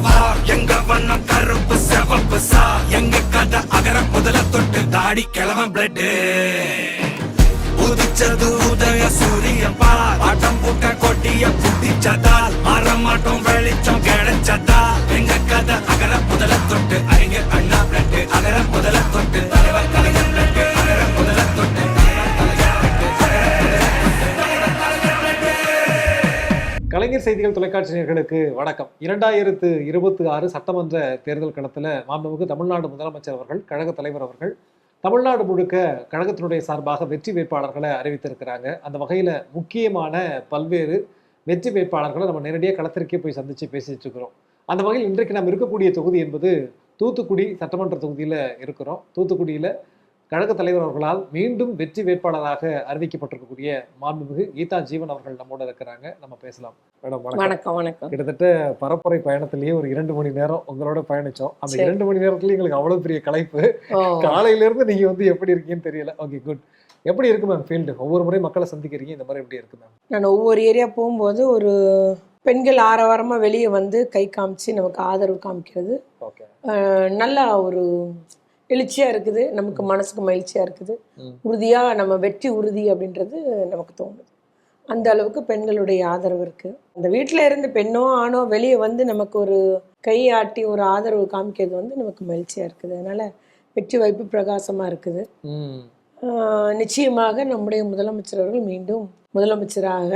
பார் எங்க வண்ணம் கருப்பு செவப்பு சா எங்க கதை அகர முதல தொட்டு தாடி கிளம்ப பிளட் உதிச்சது உதய சூரியன் பார் ஆட்டம் பூட்ட கொட்டிய புட்டிச்சதால் மாறமாட்டோம் வெளிச்சம் கிடைச்சதா எங்க கதை அகர முதல தொட்டு அறிஞர் அண்ணா பிளட் அகர முதல தொட்டு தலைவர் கலைஞர் பிளட் அகர முதல தொட்டு கலைஞர் செய்திகள் தொலைக்காட்சி நேயர்களுக்கு வணக்கம். 2026 சட்டமன்ற தேர்தல் களத்தில் மாண்புமிகு தமிழ்நாடு முதலமைச்சர் அவர்கள், கழக தலைவர் அவர்கள் தமிழ்நாடு முழுக்க கழகத்தினுடைய சார்பாக வெற்றி வேட்பாளர்களை அறிவித்திருக்கிறாங்க. அந்த வகையில் முக்கியமான பல்வேறு வெற்றி வேட்பாளர்களை நம்ம நேரடியாக களத்திற்கே போய் சந்தித்து பேசிட்டு இருக்கிறோம். அந்த வகையில் இன்றைக்கு நாம் இருக்கக்கூடிய தொகுதி என்பது தூத்துக்குடி சட்டமன்ற தொகுதியில் இருக்கிறோம். தூத்துக்குடியில் கழக தலைவர் அவர்களால் மீண்டும் வெற்றி வேட்பாளராக அறிவிக்கப்பட்டிருக்கக்கூடிய மாண்புமிகு கீதா ஜீவன் அவர்கள் நம்மோட இருக்கிறாங்க. நம்ம பேசலாம். மேடம் வணக்கம். வணக்கம். கிட்டத்தட்ட பரப்புரை பயணத்திலேயே ஒரு 2 மணி நேரம் உங்களோட பயணிச்சோம். அந்த 2 மணி நேரத்துல எங்களுக்கு அவ்வளவு பெரிய களைப்பு. காலையில இருந்து நீங்க எப்படி இருக்கீங்கன்னு தெரியல. Okay, good. எப்படி இருக்கு மேம் ஃபீல்டு? ஒவ்வொரு முறை மக்களை சந்திக்கிறீங்க, இந்த மாதிரி எப்படி இருக்கு மேம்? நான் ஒவ்வொரு ஏரியா போகும்போது ஒரு பெண்கள் ஆரவாரமாக வெளியே வந்து கை காமிச்சு நமக்கு ஆதரவு காமிக்கிறது நல்லா ஒரு எழுச்சியாக இருக்குது. நமக்கு மனசுக்கு மகிழ்ச்சியாக இருக்குது. உறுதியாக நம்ம வெற்றி உறுதி அப்படின்றது நமக்கு தோணுது. அந்த அளவுக்கு பெண்களுடைய ஆதரவு இருக்குது. அந்த வீட்டில் இருந்து பெண்ணோ ஆணோ வெளியே வந்து நமக்கு ஒரு கையாட்டி ஒரு ஆதரவு காமிக்கிறது வந்து நமக்கு மகிழ்ச்சியாக இருக்குது. அதனால் வெற்றி வாய்ப்பு பிரகாசமாக இருக்குது. நிச்சயமாக நம்முடைய முதலமைச்சர் அவர்கள் மீண்டும் முதலமைச்சராக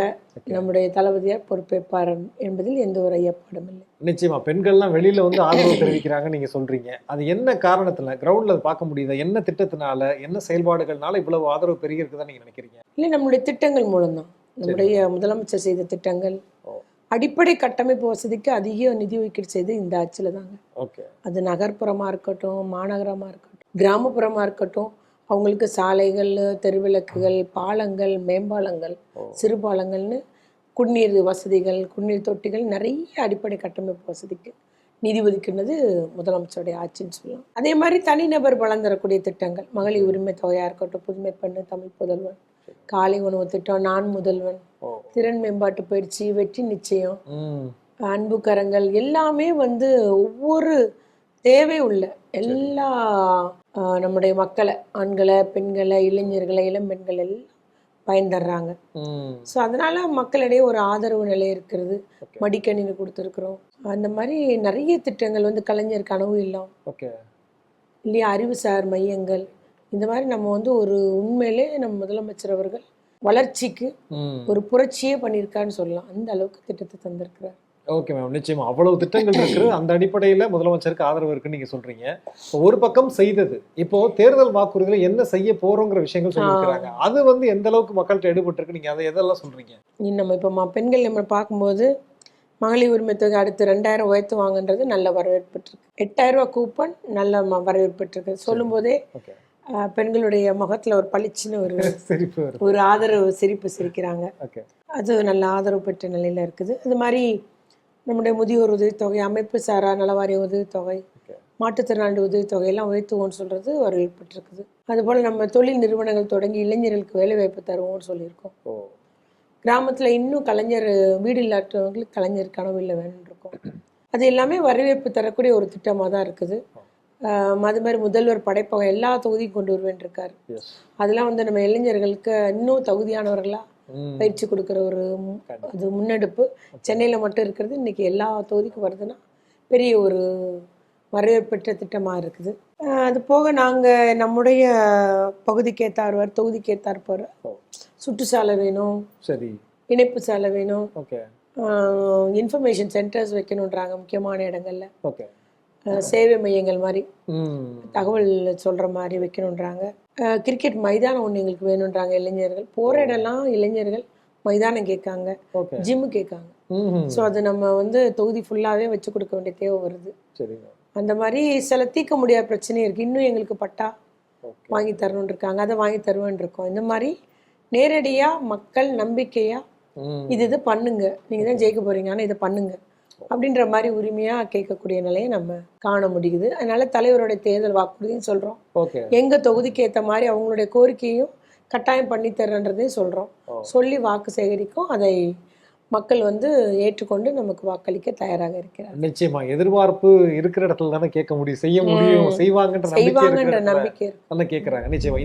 நம்முடைய தளபதியார் பொறுப்பேற்பார் என்பதில் எந்த ஒரு ஐயப்பாடும் இல்லை. நிச்சயமா பெண்கள்லாம் வெளியில வந்து ஆதரவு தெரிவிக்கிறாங்க நீங்க சொல்றீங்க. அது என்ன காரணத்துல கிரவுண்ட்ல பார்க்க முடியுதா? என்ன திட்டத்தினால, என்ன செயல்பாடுகள்னால இவ்வளவு ஆதரவு பெருகி இருக்குதா நீங்க நினைக்கிறீங்க? இல்லை, நம்முடைய திட்டங்கள் மூலம்தான். நம்முடைய முதலமைச்சர் செய்த திட்டங்கள், அடிப்படை கட்டமைப்பு வசதிக்கு அதிக நிதி ஒதுக்கீடு செய்து இந்த ஆட்சியில் தாங்க. அது நகர்ப்புறமா இருக்கட்டும், மாநகரமா இருக்கட்டும், கிராமப்புறமா இருக்கட்டும், அவங்களுக்கு சாலைகள், தெருவிளக்குகள், பாலங்கள், மேம்பாலங்கள், சிறு பாலங்கள்னு குடிநீர் வசதிகள், குடிநீர் தொட்டிகள், நிறைய அடிப்படை கட்டமைப்பு வசதிக்கு நிதி ஒதுக்கினது முதலமைச்சருடைய ஆட்சின்னு சொல்லலாம். அதே மாதிரி தனிநபர் பலன் தரக்கூடிய திட்டங்கள், மகளிர் உரிமை தொகையாக இருக்கட்டும், புதுமை பெண்ணு, தமிழ் புதல்வன், காலை உணவு திட்டம், நான் முதல்வன், திறன் மேம்பாட்டு பயிற்சி, வெற்றி நிச்சயம், அன்பு கரங்கள், எல்லாமே வந்து ஒவ்வொரு தேவை உள்ள எல்லா நம்முடைய மக்களை, ஆண்களை, பெண்களை, இளைஞர்களை, இளம்பெண்கள் எல்லாம் பயன்தர்றாங்க. ஸோ அதனால மக்களிடையே ஒரு ஆதரவு நிலை இருக்கிறது. மடிக்கணினி கொடுத்துருக்குறோம். அந்த மாதிரி நிறைய திட்டங்கள் வந்து கலைஞர் கனவு இல்லம் இல்லையா, அறிவுசார் மையங்கள், இந்த மாதிரி நம்ம வந்து ஒரு உண்மையிலே நம்ம முதலமைச்சர் அவர்கள் வளர்ச்சிக்கு ஒரு புரட்சியே பண்ணியிருக்கான்னு சொல்லலாம். அந்த அளவுக்கு திட்டத்தை தந்திருக்கிறார். ஓகே மேம், நிச்சயமா அவ்வளவு திட்டங்கள் இருக்கு. அந்த அடிப்படையில முதலமைச்சருக்கு ஆதரவு இருக்குன்னு நீங்க சொல்றீங்க. ஒரு பக்கம் செய்தது, இப்போ தேர்தல் வாக்குறுதியில என்ன செய்ய போறோங்கிற விஷயங்கள் சொல்லியிருக்கிறாங்க. அது வந்து எந்த அளவுக்கு மக்கள்கிட்ட எடுபட்டு இருக்கு, நீங்க அதை எதெல்லாம் சொல்றீங்க? நம்ம இப்போ பெண்கள் நம்ம பார்க்கும்போது மகளிர் உரிமை தொகை அடுத்து 2000 உயர்த்துவாங்கன்றது நல்ல வரவேற்பட்டிருக்கு. 8000 ரூபா கூப்பன் நல்ல வரவேற்பட்டிருக்கு. சொல்லும் போதே பெண்களுடைய முகத்துல ஒரு பளிச்சுன்னு ஒரு ஆதரவு சிரிப்பு சிரிக்கிறாங்க. அது நல்ல ஆதரவு பெற்ற நிலையில இருக்குது. அது மாதிரி நம்முடைய முதியோர் உதவித்தொகை, அமைப்பு சாரா நலவாரிய உதவித்தொகை, மாற்றுத்திறனாளி உதவித்தொகை எல்லாம் உயர்த்துவோம்னு சொல்றது வரவேற்பட்டிருக்குது. அதுபோல் நம்ம தொழில் நிறுவனங்கள் தொடங்கி இளைஞர்களுக்கு வேலை வாய்ப்பு தருவோம்னு சொல்லியிருக்கோம். கிராமத்தில் இன்னும் கலைஞர் வீடு இல்லாதவங்களுக்கு கலைஞர் கனவு இல்லை வேணும்னு இருக்கோம். அது எல்லாமே வரவேற்பு தரக்கூடிய ஒரு திட்டமாக தான் இருக்குது. அது மாதிரி முதல்வர் படைப்பகம் எல்லா தொகுதியும் கொண்டு வருவேன் இருக்காரு. அதெல்லாம் வந்து நம்ம இளைஞர்களுக்கு இன்னும் தகுதியானவர்களாக பயிற்சி கொடுக்குற ஒரு அது முன்னெடுப்பு. சென்னையில் மட்டும் இருக்கிறது, இன்னைக்கு எல்லா தொகுதிக்கும் வருதுன்னா பெரிய ஒரு வரவேற்பெற்ற திட்டமாக இருக்குது. அது போக நாங்கள் நம்முடைய பகுதிக்கு ஏற்றார் தொகுதிக்கு ஏற்றார் சுற்றுச்சாலை வேணும், சரி, இணைப்பு சாலை வேணும், இன்ஃபர்மேஷன் சென்டர்ஸ் வைக்கணுன்றாங்க முக்கியமான இடங்கள்ல, சேவை மையங்கள் மாதிரி தகவல் சொல்கிற மாதிரி வைக்கணுன்றாங்க. கிரிக்கெட் மைதானம் ஒன்று எங்களுக்கு வேணுன்றாங்க இளைஞர்கள். போகிற இடம்லாம் இளைஞர்கள் மைதானம் கேட்காங்க, ஜிம்மு கேட்காங்க. ஸோ அது நம்ம வந்து தொகுதி ஃபுல்லாகவே வச்சு கொடுக்க வேண்டிய தேவை வருது. அந்த மாதிரி சில தீர்க்க முடியாத பிரச்சனையும் இருக்குது. இன்னும் எங்களுக்கு பட்டா வாங்கி தரணுன்னு இருக்காங்க, அதை வாங்கி தருவேன் இருக்கோம். இந்த மாதிரி நேரடியாக மக்கள் நம்பிக்கையாக இது பண்ணுங்க, நீங்கள் தான் ஜெயிக்க போகிறீங்க, ஆனால் இதை பண்ணுங்க அப்படின்ற மாதிரி உரிமையாக கேட்கக்கூடிய நிலையை நம்ம காண முடியுது. அதனால தலைவருடைய தேர்தல் வாக்குறுதியும் சொல்கிறோம். எங்கள் தொகுதிக்கு ஏற்ற மாதிரி அவங்களுடைய கோரிக்கையும் கட்டாயம் பண்ணி தர்றன்றதையும் சொல்கிறோம். சொல்லி வாக்கு சேகரிக்கும். அதை மக்கள் வந்து ஏற்றுக்கொண்டு நமக்கு வாக்களிக்க தயாராக இருக்கிறார். நிச்சயமா எதிர்பார்ப்பு இருக்கிற இடத்துல தானே கேட்க முடியும், செய்ய முடியும், செய்வாங்கன்ற நம்பிக்கை தானே கேட்கறாங்க. நிச்சயமா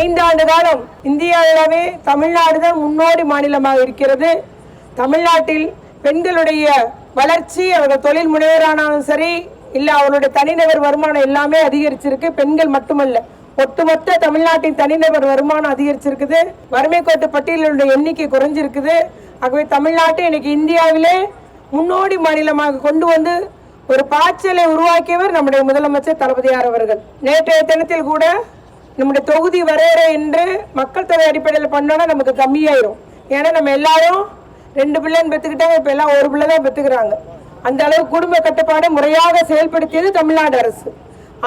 ஐந்தாண்டு காலம் இந்தியாவிலே தமிழ்நாடு தான் முன்னோடி மாநிலமாக இருக்கிறது. தமிழ்நாட்டில் பெண்களுடைய வளர்ச்சி, அவர்கள் தொழில் முனைவரானாலும் சரி, இல்லை அவருடைய தனிநபர் வருமானம் எல்லாமே அதிகரிச்சிருக்கு. பெண்கள் மட்டுமல்ல, ஒட்டுமொத்த தமிழ்நாட்டின் தனிநபர் வருமானம் அதிகரிச்சிருக்குது. வறுமை கோட்டு பட்டியலுடைய எண்ணிக்கை குறைஞ்சிருக்குது. ஆகவே தமிழ்நாட்டை இன்னைக்கு இந்தியாவிலே முன்னோடி மாநிலமாக கொண்டு வந்து ஒரு பாய்ச்சலை உருவாக்கியவர் நம்முடைய முதலமைச்சர் தளபதியார் அவர்கள். நேற்றைய தினத்தில் கூட நம்முடைய தொகுதி வரையறை என்று மக்கள் தொகை அடிப்படையில் பண்ணோன்னா நமக்கு கம்மியாயிரும். ஏன்னா நம்ம எல்லாரும் 2 பிள்ளைன்னு பெற்றுக்கிட்டாங்க, இப்போ எல்லாம் 1 பிள்ளை தான் பெற்றுக்கிறாங்க. அந்த அளவு குடும்ப கட்டுப்பாடு முறையாக செயல்படுத்தியது தமிழ்நாடு அரசு.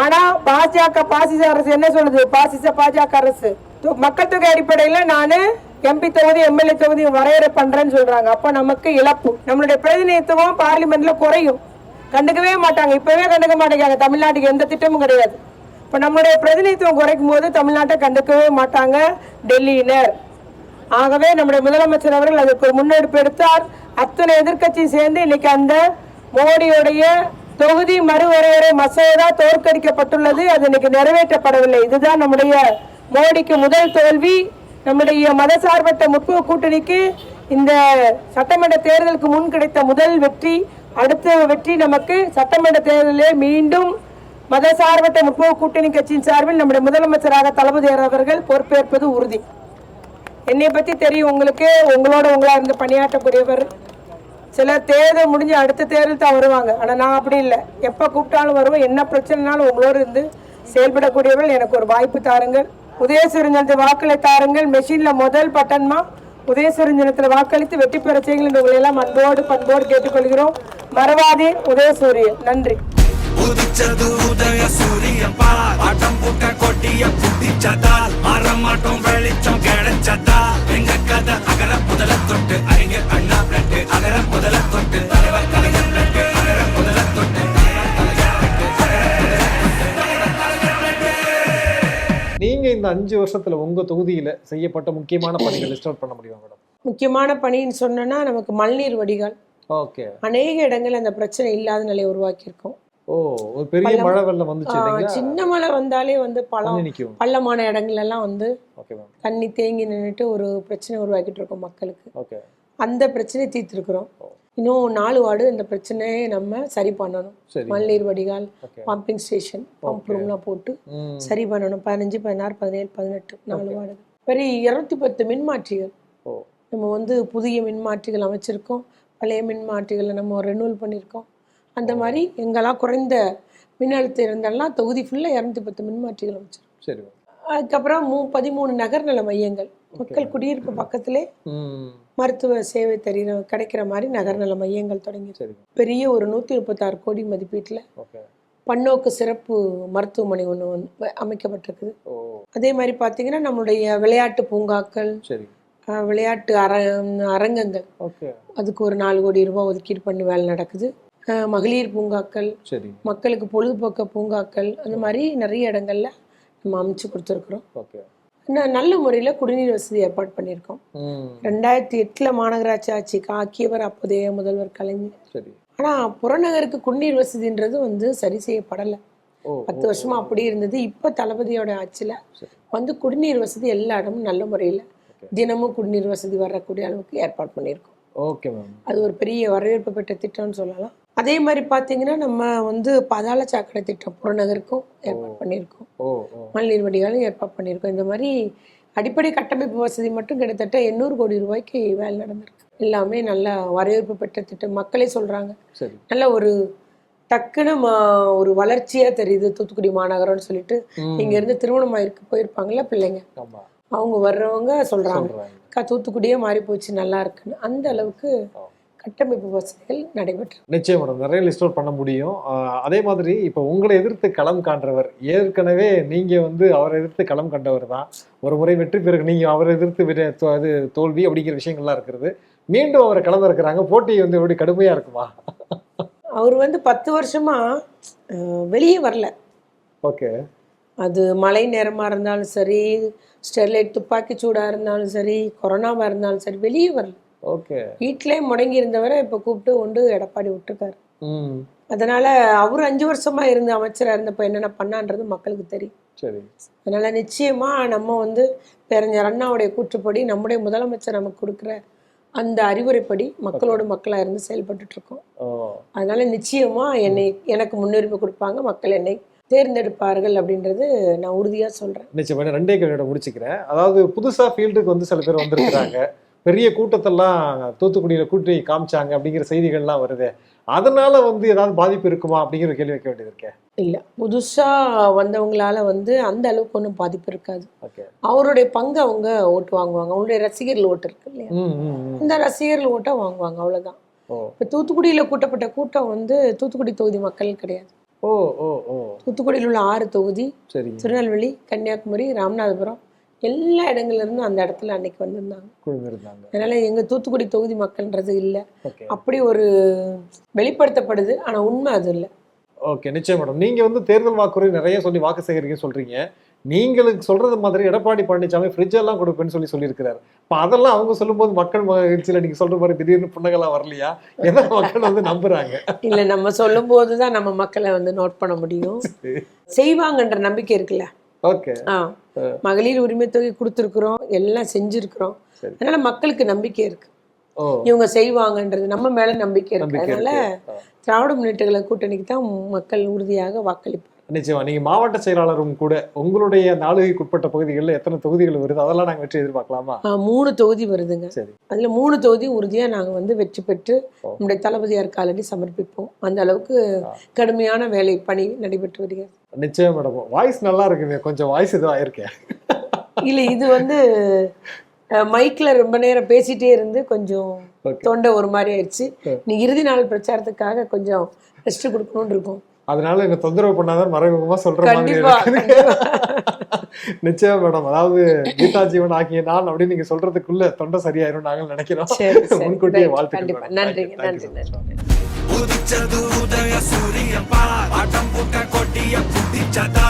ஆனால் பாசிச அரசு என்ன சொல்லுது? பாஜக அரசு மக்கள் தொகை அடிப்படையில் நான் MP தொகுதி MLA தொகுதி வரையறை பண்றேன்னு சொல்றாங்க. அப்போ நமக்கு இழப்பு, நம்மளுடைய பிரதிநிதித்துவம் பார்லிமெண்ட்ல குறையும். கண்டுக்கவே மாட்டாங்க, இப்பவே கண்டுக்க மாட்டேங்காங்க. தமிழ்நாட்டுக்கு எந்த திட்டமும் கிடையாது. இப்போ நம்மளுடைய பிரதிநிதித்துவம் குறைக்கும் போது தமிழ்நாட்டை கண்டுக்கவே மாட்டாங்க டெல்லியினர். ஆகவே நம்முடைய முதலமைச்சர் அவர்கள் அதுக்கு ஒரு முன்னெடுப்பு எடுத்தார். அத்தனை எதிர்க்கட்சி சேர்ந்து இன்னைக்கு அந்த மோடியுடைய தொகுதி மறுவரையறை மசோதா தோற்கடிக்கப்பட்டுள்ளது. அது இன்னைக்கு நிறைவேற்றப்படவில்லை. இதுதான் நம்முடைய மோடிக்கு முதல் தோல்வி. நம்முடைய மதசார்பற்ற முற்போக்கு கூட்டணிக்கு இந்த சட்டமன்ற தேர்தலுக்கு முன் கிடைத்த முதல் வெற்றி. அடுத்த வெற்றி நமக்கு சட்டமன்ற தேர்தலிலே மீண்டும் மதசார்பற்ற முற்போக்கு கூட்டணி கட்சியின் சார்பில் நம்முடைய முதலமைச்சராக தளபதியார் அவர்கள் பொறுப்பேற்பது உறுதி. என்னை பற்றி தெரியும் உங்களுக்கு, உங்களா இருந்து பணியாற்றக்கூடியவர். சிலர் தேர்தல் முடிஞ்சு அடுத்த தேர்தல் தான் வருவாங்க. ஆனால் நான் அப்படி இல்லை, எப்போ கூப்பிட்டாலும் வருவோம். என்ன பிரச்சனைனாலும் உங்களோடு இருந்து செயல்படக்கூடியவர்கள். எனக்கு ஒரு வாய்ப்பு தாருங்கள். உதயசூரியன் வாக்களை தாருங்கள். மெஷினில் முதல் பட்டன்மா உதயசூரியன் வாக்களித்து வெற்றி பெற செய்யுங்கள் என்று உங்களை எல்லாம் அன்போடு பண்போடு கேட்டுக்கொள்கிறோம். மறவாதே உதயசூரியன். நன்றி. உதிச்சது உதய சூரியன் பார், ஆட்டம் போட்ட கொட்டிய புட்டிச்சதால் மாறமாட்டோம், வெளிச்சம் கிடைச்சதா. எங்க கதை அகர முதல தொட்டு அறிஞர் அண்ணா பிளட்டு, அகர முதல தொட்டு தலைவர் கலைஞர் பிளட்டு, அகர முதல தொட்டு. நீங்க இந்த 5 வருஷத்துல உங்க தொகுதியில செய்யப்பட்ட முக்கியமான பணிகள் லிஸ்ட் அவுட் பண்ண முடியுமா மேடம்? முக்கியமான பணின்னு சொன்னா நமக்கு மழைநீர் வடிகால். ஓகே. அநேக இடங்கள் அந்த பிரச்சனை இல்லாத நிலையை உருவாக்கியிருக்கோம். ஒரு பெரிய மழை வெள்ளம் வந்துச்சு, சின்ன மழை வந்தாலே வந்து பள்ளமான இடங்கள் எல்லாம் வந்து தண்ணி தேங்கி நின்றுட்டு ஒரு பிரச்சனை உருவாக்கிட்டு இருக்கோம் மக்களுக்கு. அந்த பிரச்சனையை தீர்த்திருக்கிறோம். இன்னும் 4 வார்டு இந்த பிரச்சனையை நம்ம சரி பண்ணணும். மழைநீர் வடிகால், பம்பிங் ஸ்டேஷன், பம்ப் ரூம்லாம் போட்டு சரி பண்ணணும். 15, 16, 17, 18 4 வார்டு. பெரிய 210 மின்மாற்றிகள் நம்ம வந்து புதிய மின்மாற்றிகள் அமைச்சிருக்கோம். பழைய மின்மாற்றிகளை நம்ம ரெனுவல் பண்ணியிருக்கோம். அந்த மாதிரி எங்கெல்லாம் குறைந்த மின்னழுத்தம் இருந்தாலும் தொகுதி ஃபுல்லாக 210 மின்மாற்றிகள் அமைச்சிருக்கோம். சரி. அதுக்கப்புறம் 13 நகர்நல மையங்கள், மக்கள் குடியிருப்பு பக்கத்திலே மருத்துவ சேவை கிடைக்கிற மாதிரி நகர்நல மையங்கள் தொடங்கி பெரிய ஒரு 136 கோடி மதிப்பீட்டில் பன்னோக்கு சிறப்பு மருத்துவமனை ஒன்று அமைக்கப்பட்டிருக்குது. அதே மாதிரி பார்த்தீங்கன்னா நம்மளுடைய விளையாட்டு பூங்காக்கள், விளையாட்டு அரங்கங்கள், அதுக்கு ஒரு 4 கோடி ரூபாய் ஒதுக்கீடு பண்ணி வேலை நடக்குது. மகளிர் பூங்காக்கள், மக்களுக்கு பொழுதுபோக்கு பூங்காக்கள், அந்த மாதிரி நிறைய இடங்கள்ல நம்ம அமைச்சு கொடுத்துருக்குறோம். நல்ல முறையில் குடிநீர் வசதி ஏற்பாடு பண்ணியிருக்கோம். 2008 மாநகராட்சி ஆட்சிக்கு ஆக்கியவர் அப்போதைய முதல்வர் கலைஞர். ஆனால் புறநகருக்கு குடிநீர் வசதின்றது வந்து சரி செய்யப்படலை. 10 வருஷமா அப்படி இருந்தது. இப்போ தளபதியோட ஆட்சியில் வந்து குடிநீர் வசதி எல்லா இடமும் நல்ல முறையில் தினமும் குடிநீர் வசதி வரக்கூடிய அளவுக்கு ஏற்பாடு பண்ணியிருக்கோம். Okay ma'am. அது ஒரு பெரிய வரவேற்பு பெற்ற திட்டம்னு சொல்லலாம். அதே மாதிரி பார்த்தீங்கன்னா நம்ம வந்து பாதாள சாக்கடை திட்டம் புறநகருக்கும் ஏற்பாடு பண்ணியிருக்கோம். மழைநீர் வடிகாலும் ஏற்பாடு பண்ணியிருக்கோம். இந்த மாதிரி அடிப்படை கட்டமைப்பு வசதி மட்டும் கிட்டத்தட்ட 800 கோடி ரூபாய்க்கு வேலை நடந்திருக்கு. எல்லாமே நல்ல வரவேற்பு பெற்ற திட்டம். மக்களே சொல்றாங்க நல்ல ஒரு டக்குன்னு ஒரு வளர்ச்சியா தெரியுது தூத்துக்குடி மாநகரம்னு சொல்லிட்டு. இங்க இருந்து திருவண்ணாமலைக்கு போயிருப்பாங்கல்ல பிள்ளைங்க, அவங்க வர்றவங்க சொல்றாங்க தூத்துக்குடியே மாறி போச்சு, நல்லா இருக்குன்னு. அந்த அளவுக்கு கட்டமைப்பு வசதிகள் நடைபெற்று. நிச்சயம் மேடம், நிறைய லிஸ்ட் அவுட் பண்ண முடியும். அதே மாதிரி இப்போ உங்களை எதிர்த்து களம் காண்றவர், ஏற்கனவே நீங்க வந்து அவரை எதிர்த்து களம் கண்டவர் தான். ஒரு முறை வெற்றி பிறகு நீங்க அவரை எதிர்த்து அது தோல்வி அப்படிங்கிற விஷயங்கள்லாம் இருக்கிறது. மீண்டும் அவரை களம் இருக்கிறாங்க. போட்டி வந்து எப்படி கடுமையா இருக்குமா? அவர் வந்து 10 வருஷமா வெளியே வரல. ஓகே. அது மழை நேரமா இருந்தாலும் சரி, ஸ்டெர்லைட் துப்பாக்கி சூடா இருந்தாலும் சரி, கொரோனாவா இருந்தாலும் சரி, வெளியே வரல. ஓகே. வீட்டிலே முடங்கி இருந்தவரை இப்போ கூப்பிட்டு கொண்டு எடப்பாடி விட்டுருக்காரு. அதனால அவர் 5 வருஷமா இருந்து அமைச்சராக இருந்தப்போ என்னென்ன பண்ணான்றது மக்களுக்கு தெரியும். சரி. அதனால நிச்சயமா நம்ம வந்து பேரறிஞர் அண்ணாவுடைய கூற்றுப்படி நம்முடைய முதலமைச்சர் நமக்கு கொடுக்குற அந்த அறிவுரைப்படி மக்களோட மக்களாக இருந்து செயல்பட்டு இருக்கோம். அதனால நிச்சயமா எனக்கு முன்னுரிமை கொடுப்பாங்க, மக்கள் என்னை தேர்ந்தெடுப்பார்கள் அப்படின்றது நான் உறுதியாக சொல்கிறேன். நிச்சயமா. 2 கேள்வியோட முடிச்சுக்கிறேன். அதாவது புதுசாக ஃபீல்டுக்கு வந்து சில பேர் வந்திருக்கிறாங்க, பெரிய கூட்டத்தெல்லாம் தூத்துக்குடியில் கூட்டி காமிச்சாங்க அப்படிங்கிற செய்திகள்லாம் வருது. அதனால வந்து ஏதாவது பாதிப்பு இருக்குமா அப்படிங்கிற கேள்வி வைக்க வேண்டியது இருக்கேன். இல்லை, புதுசாக வந்தவங்களால வந்து அந்த அளவுக்கு ஒன்றும் பாதிப்பு இருக்காது. அவருடைய பங்கு அவங்க ஓட்டு வாங்குவாங்க. அவங்களுடைய ரசிகர்கள் ஓட்டு இருக்கு இல்லையா, அந்த ரசிகர்கள் ஓட்டை வாங்குவாங்க, அவ்வளோதான். இப்போ தூத்துக்குடியில் கூட்டப்பட்ட கூட்டம் வந்து தூத்துக்குடி தொகுதி மக்கள் கிடையாது. தூத்துக்குடியில் உள்ள 6 தொகுதி, திருநெல்வேலி, கன்னியாகுமரி, ராமநாதபுரம், எல்லா இடங்கள்ல இருந்தும் அந்த இடத்துல அன்னைக்கு வந்திருந்தாங்க. அதனால எங்க தூத்துக்குடி தொகுதி மக்கள்ன்றது இல்லை, அப்படி ஒரு வெளிப்படுத்தப்படுது. ஆனா உண்மை அது இல்லை. ஓகே, நிச்சயம் மேடம். நீங்க வந்து தேர்தல் வாக்குறுதி நிறைய சொல்லி வாக்கு சேகரிக்க சொல்றீங்க. நீங்களுக்கு சொல்றது மாதிரி எடப்பாடி பழனிசாமி ஃப்ரிட்ஜ் எல்லாம் கொடுப்பேன்னு சொல்லியிருக்கிறாரு. இப்போ அதெல்லாம் அவங்க சொல்லும்போது மக்கள் மகிழ்ச்சியில் நீங்க சொல்ற மாதிரி திடீர்னு புண்ணகெல்லாம் வரலையா? ஏன்னா மக்கள் வந்து நம்புறாங்க. இல்லை, நம்ம சொல்லும் போதுதான் நம்ம மக்களை வந்து நோட் பண்ண முடியும். செய்வாங்கன்ற நம்பிக்கை இருக்குல்ல. ஓகே. மகளிர் உரிமை தொகை கொடுத்துருக்குறோம், எல்லாம் செஞ்சிருக்கிறோம். அதனால மக்களுக்கு நம்பிக்கை இருக்கு, இவங்க செய்வாங்கன்றது நம்ம மேல நம்பிக்கை இருக்கு. அதனால திராவிட முன்னேற்ற கழக கூட்டணிக்கு தான் மக்கள் உறுதியாக வாக்களிப்பார். நிச்சயமா. நீங்க மாவட்ட செயலாளரும் கூட, உங்களுடைய ஆளுகைக்கு உட்பட்ட பகுதிகளில் எத்தனை தொகுதிகள் வருது, அதெல்லாம் நாங்க வெற்றி எதிர்பார்க்கலாமா? 3 தொகுதி வருதுங்க. அதுல 3 தொகுதி உறுதியா நாங்க வந்து வெற்றி பெற்று நம்முடைய தளபதியார் காலடி சமர்ப்பிப்போம். அந்த அளவுக்கு கடுமையான வேலை பணி நடைபெற்று வருகிறது. நிச்சயம் மேடம். வாய்ஸ் நல்லா இருக்குங்க, கொஞ்சம் வாய்ஸ் இதுவும் ஆயிருக்கேன். இல்ல, இது வந்து மைக்ல ரொம்ப நேரம் பேசிட்டே இருந்து கொஞ்சம் தொண்டை ஒரு மாதிரி ஆயிடுச்சு. நீ இறுதி நாள் பிரச்சாரத்துக்காக கொஞ்சம் ரெஸ்ட் கொடுக்கணும்னு இருக்கும். அதனால என்ன தொந்தரவு பண்ணாதான் மறைமுகமா சொல்ற மாதிரி. நிச்சயம் மேடம். அதாவது கீதா ஜீவன் ஆகிய நான் அப்படின்னு நீங்க சொல்றதுக்குள்ள தொண்டை சரியாயிரும் நாங்க நினைக்கிறோம். முன்கூட்டியே வாழ்த்துக்கள். நன்றி. உதிச்சது உதய சூரியன் பார், ஆட்டம் போட்ட கொட்டிய புதிச்சதா